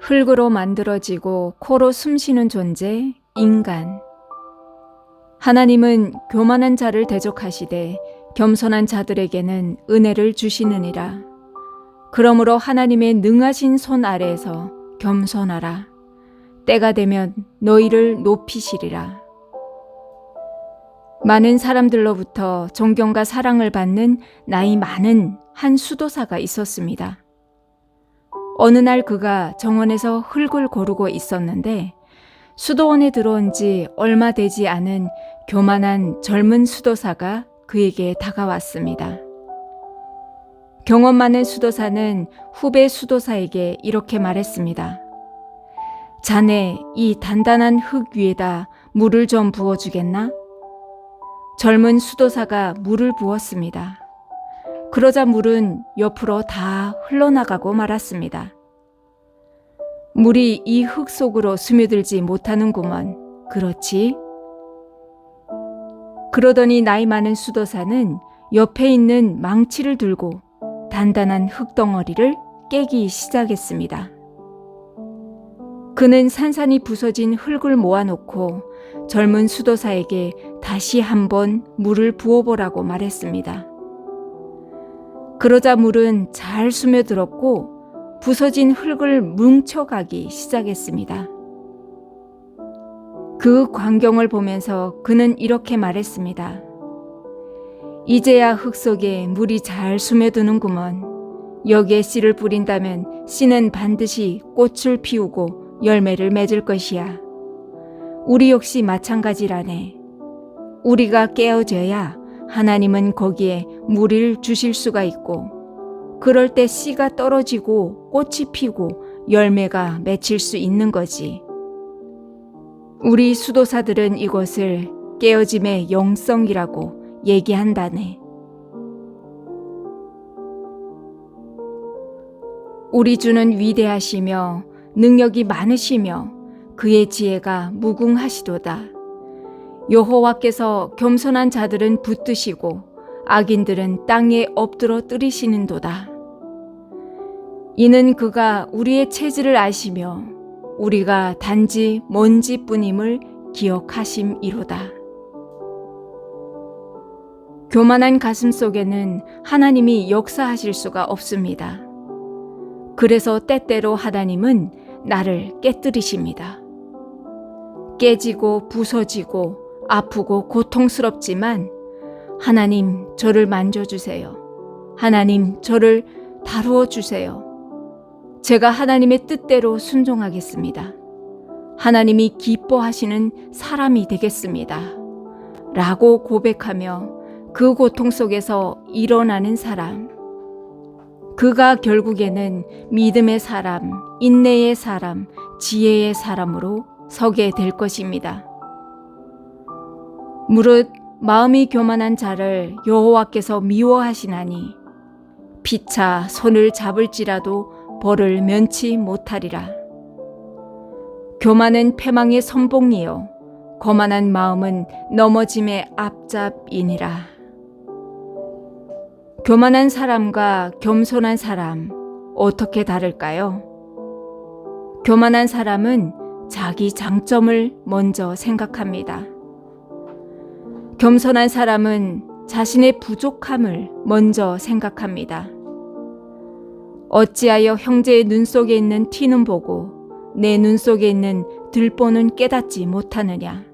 흙으로 만들어지고 코로 숨쉬는 존재, 인간. 하나님은 교만한 자를 대적하시되 겸손한 자들에게는 은혜를 주시느니라. 그러므로 하나님의 능하신 손 아래에서 겸손하라. 때가 되면 너희를 높이시리라. 많은 사람들로부터 존경과 사랑을 받는 나이 많은 한 수도사가 있었습니다. 어느 날 그가 정원에서 흙을 고르고 있었는데 수도원에 들어온 지 얼마 되지 않은 교만한 젊은 수도사가 그에게 다가왔습니다. 경험 많은 수도사는 후배 수도사에게 이렇게 말했습니다. 자네, 이 단단한 흙 위에다 물을 좀 부어주겠나? 젊은 수도사가 물을 부었습니다. 그러자 물은 옆으로 다 흘러나가고 말았습니다. 물이 이 흙 속으로 스며들지 못하는구먼. 그렇지? 그러더니 나이 많은 수도사는 옆에 있는 망치를 들고 단단한 흙덩어리를 깨기 시작했습니다. 그는 산산이 부서진 흙을 모아놓고 젊은 수도사에게 다시 한번 물을 부어보라고 말했습니다. 그러자 물은 잘 스며들었고 부서진 흙을 뭉쳐가기 시작했습니다. 그 광경을 보면서 그는 이렇게 말했습니다. 이제야 흙 속에 물이 잘 스며드는구먼. 여기에 씨를 뿌린다면 씨는 반드시 꽃을 피우고 열매를 맺을 것이야. 우리 역시 마찬가지라네. 우리가 깨어져야 하나님은 거기에 물을 주실 수가 있고 그럴 때 씨가 떨어지고 꽃이 피고 열매가 맺힐 수 있는 거지. 우리 수도사들은 이것을 깨어짐의 영성이라고 얘기한다네. 우리 주는 위대하시며 능력이 많으시며 그의 지혜가 무궁하시도다. 여호와께서 겸손한 자들은 붙드시고 악인들은 땅에 엎드러 뜨리시는도다. 이는 그가 우리의 체질을 아시며 우리가 단지 먼지뿐임을 기억하심이로다. 교만한 가슴 속에는 하나님이 역사하실 수가 없습니다. 그래서 때때로 하나님은 나를 깨뜨리십니다. 깨지고 부서지고 아프고 고통스럽지만 하나님 저를 만져주세요. 하나님 저를 다루어 주세요. 제가 하나님의 뜻대로 순종하겠습니다. 하나님이 기뻐하시는 사람이 되겠습니다. 라고 고백하며 그 고통 속에서 일어나는 사람. 그가 결국에는 믿음의 사람, 인내의 사람, 지혜의 사람으로 서게 될 것입니다. 무릇 마음이 교만한 자를 여호와께서 미워하시나니 피차 손을 잡을지라도 벌을 면치 못하리라. 교만은 패망의 선봉이요 거만한 마음은 넘어짐의 앞잡이니라. 교만한 사람과 겸손한 사람 어떻게 다를까요? 교만한 사람은 자기 장점을 먼저 생각합니다. 겸손한 사람은 자신의 부족함을 먼저 생각합니다. 어찌하여 형제의 눈 속에 있는 티는 보고 내 눈 속에 있는 들보는 깨닫지 못하느냐?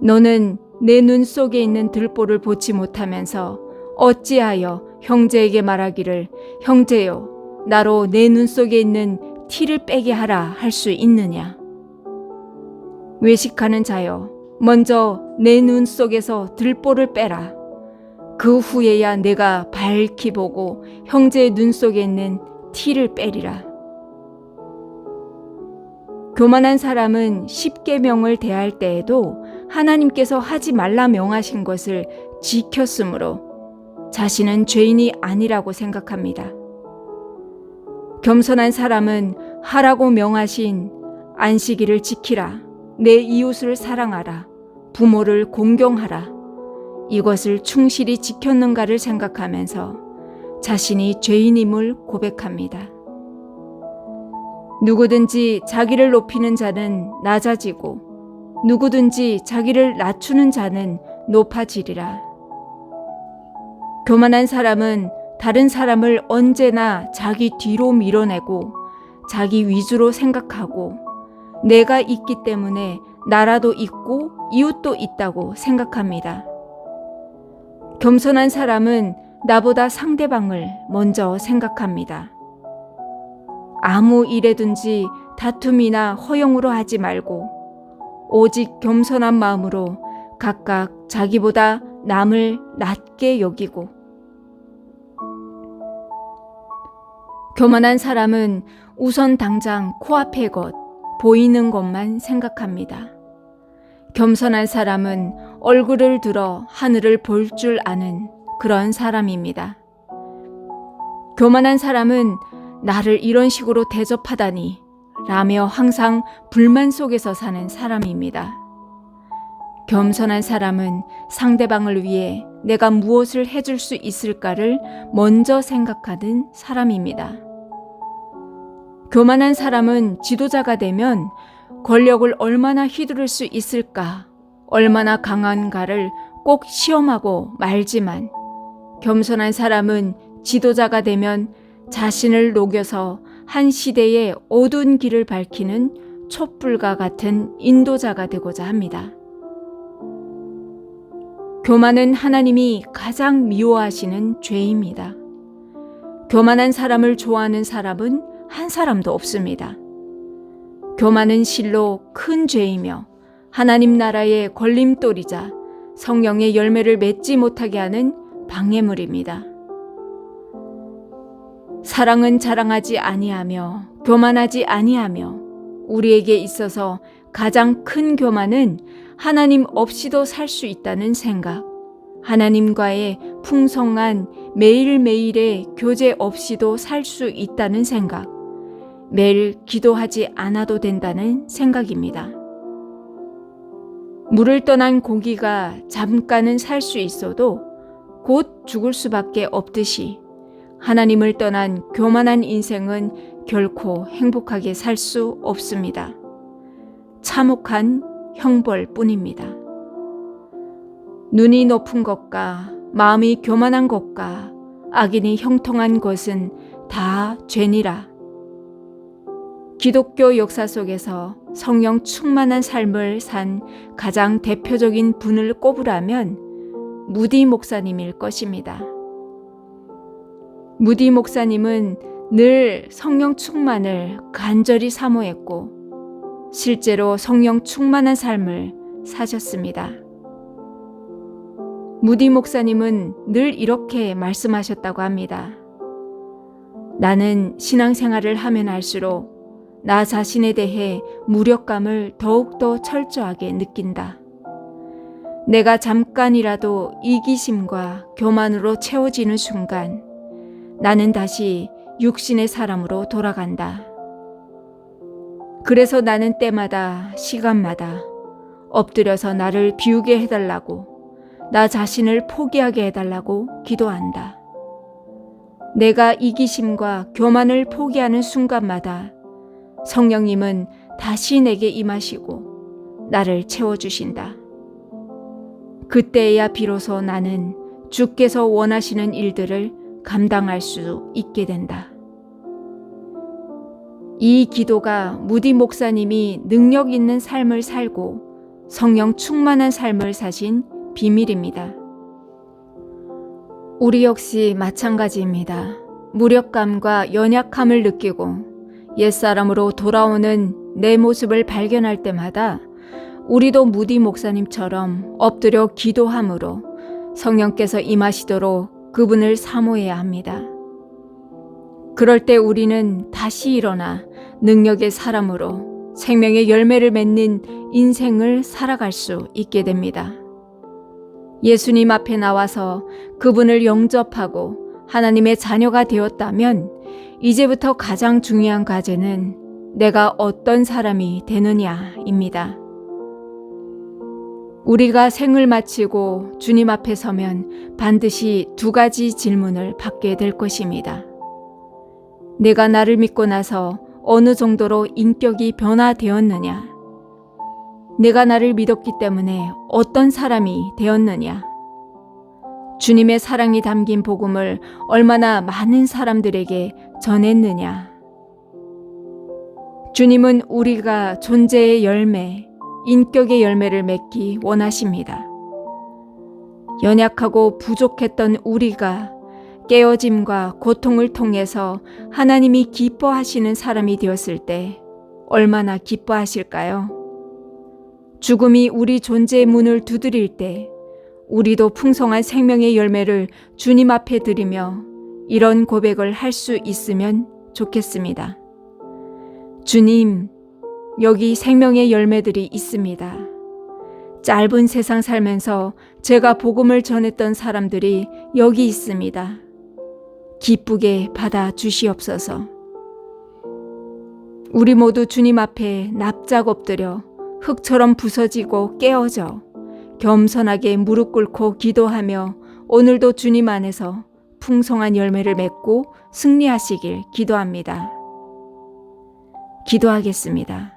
너는 내 눈 속에 있는 들보를 보지 못하면서 어찌하여 형제에게 말하기를 형제여 나로 내 눈 속에 있는 티를 빼게 하라 할 수 있느냐? 외식하는 자여 먼저 내 눈 속에서 들보를 빼라. 그 후에야 내가 밝히 보고 형제의 눈 속에 있는 티를 빼리라. 교만한 사람은 십계명을 대할 때에도 하나님께서 하지 말라 명하신 것을 지켰으므로 자신은 죄인이 아니라고 생각합니다. 겸손한 사람은 하라고 명하신 안식일을 지키라, 내 이웃을 사랑하라, 부모를 공경하라, 이것을 충실히 지켰는가를 생각하면서 자신이 죄인임을 고백합니다. 누구든지 자기를 높이는 자는 낮아지고 누구든지 자기를 낮추는 자는 높아지리라. 교만한 사람은 다른 사람을 언제나 자기 뒤로 밀어내고 자기 위주로 생각하고 내가 있기 때문에 나라도 있고 이웃도 있다고 생각합니다. 겸손한 사람은 나보다 상대방을 먼저 생각합니다. 아무 일에든지 다툼이나 허용으로 하지 말고 오직 겸손한 마음으로 각각 자기보다 남을 낮게 여기고, 교만한 사람은 우선 당장 코앞의 것, 보이는 것만 생각합니다. 겸손한 사람은 얼굴을 들어 하늘을 볼 줄 아는 그런 사람입니다. 교만한 사람은 나를 이런 식으로 대접하다니 라며 항상 불만 속에서 사는 사람입니다. 겸손한 사람은 상대방을 위해 내가 무엇을 해줄 수 있을까를 먼저 생각하는 사람입니다. 교만한 사람은 지도자가 되면 권력을 얼마나 휘두를 수 있을까, 얼마나 강한가를 꼭 시험하고 말지만, 겸손한 사람은 지도자가 되면 자신을 녹여서 한 시대의 어두운 길을 밝히는 촛불과 같은 인도자가 되고자 합니다. 교만은 하나님이 가장 미워하시는 죄입니다. 교만한 사람을 좋아하는 사람은 한 사람도 없습니다. 교만은 실로 큰 죄이며 하나님 나라의 걸림돌이자 성령의 열매를 맺지 못하게 하는 방해물입니다. 사랑은 자랑하지 아니하며 교만하지 아니하며, 우리에게 있어서 가장 큰 교만은 하나님 없이도 살 수 있다는 생각, 하나님과의 풍성한 매일매일의 교제 없이도 살 수 있다는 생각, 매일 기도하지 않아도 된다는 생각입니다. 물을 떠난 고기가 잠깐은 살 수 있어도 곧 죽을 수밖에 없듯이, 하나님을 떠난 교만한 인생은 결코 행복하게 살 수 없습니다. 참혹한 형벌뿐입니다. 눈이 높은 것과 마음이 교만한 것과 악인이 형통한 것은 다 죄니라. 기독교 역사 속에서 성령 충만한 삶을 산 가장 대표적인 분을 꼽으라면 무디 목사님일 것입니다. 무디 목사님은 늘 성령 충만을 간절히 사모했고 실제로 성령 충만한 삶을 사셨습니다. 무디 목사님은 늘 이렇게 말씀하셨다고 합니다. 나는 신앙생활을 하면 할수록 나 자신에 대해 무력감을 더욱더 철저하게 느낀다. 내가 잠깐이라도 이기심과 교만으로 채워지는 순간 나는 다시 육신의 사람으로 돌아간다. 그래서 나는 때마다 시간마다 엎드려서 나를 비우게 해달라고, 나 자신을 포기하게 해달라고 기도한다. 내가 이기심과 교만을 포기하는 순간마다 성령님은 다시 내게 임하시고 나를 채워주신다. 그때야 비로소 나는 주께서 원하시는 일들을 감당할 수 있게 된다. 이 기도가 무디 목사님이 능력 있는 삶을 살고 성령 충만한 삶을 사신 비밀입니다. 우리 역시 마찬가지입니다. 무력감과 연약함을 느끼고 옛사람으로 돌아오는 내 모습을 발견할 때마다 우리도 무디 목사님처럼 엎드려 기도함으로 성령께서 임하시도록 그분을 사모해야 합니다. 그럴 때 우리는 다시 일어나 능력의 사람으로 생명의 열매를 맺는 인생을 살아갈 수 있게 됩니다. 예수님 앞에 나와서 그분을 영접하고 하나님의 자녀가 되었다면 이제부터 가장 중요한 과제는 내가 어떤 사람이 되느냐입니다. 우리가 생을 마치고 주님 앞에 서면 반드시 두 가지 질문을 받게 될 것입니다. 내가 나를 믿고 나서 어느 정도로 인격이 변화되었느냐? 내가 나를 믿었기 때문에 어떤 사람이 되었느냐? 주님의 사랑이 담긴 복음을 얼마나 많은 사람들에게 전했느냐? 주님은 우리가 존재의 열매, 인격의 열매를 맺기 원하십니다. 연약하고 부족했던 우리가 깨어짐과 고통을 통해서 하나님이 기뻐하시는 사람이 되었을 때 얼마나 기뻐하실까요? 죽음이 우리 존재의 문을 두드릴 때 우리도 풍성한 생명의 열매를 주님 앞에 드리며 이런 고백을 할 수 있으면 좋겠습니다. 주님, 여기 생명의 열매들이 있습니다. 짧은 세상 살면서 제가 복음을 전했던 사람들이 여기 있습니다. 기쁘게 받아 주시옵소서. 우리 모두 주님 앞에 납작 엎드려 흙처럼 부서지고 깨어져 겸손하게 무릎 꿇고 기도하며 오늘도 주님 안에서 풍성한 열매를 맺고 승리하시길 기도합니다. 기도하겠습니다.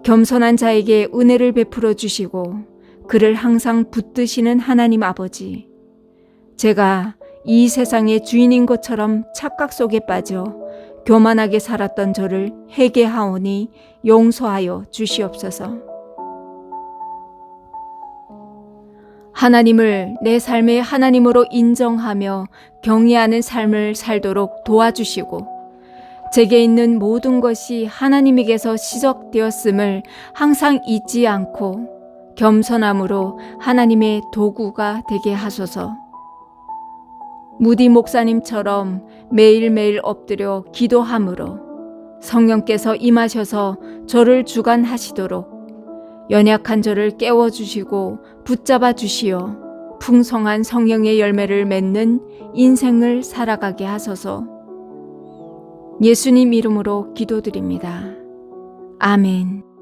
겸손한 자에게 은혜를 베풀어 주시고 그를 항상 붙드시는 하나님 아버지, 제가 이 세상의 주인인 것처럼 착각 속에 빠져 교만하게 살았던 저를 회개하오니 용서하여 주시옵소서. 하나님을 내 삶의 하나님으로 인정하며 경외하는 삶을 살도록 도와주시고 제게 있는 모든 것이 하나님에게서 시작되었음을 항상 잊지 않고 겸손함으로 하나님의 도구가 되게 하소서. 무디 목사님처럼 매일매일 엎드려 기도함으로 성령께서 임하셔서 저를 주관하시도록 연약한 저를 깨워주시고 붙잡아 주시어 풍성한 성령의 열매를 맺는 인생을 살아가게 하소서. 예수님 이름으로 기도드립니다. 아멘.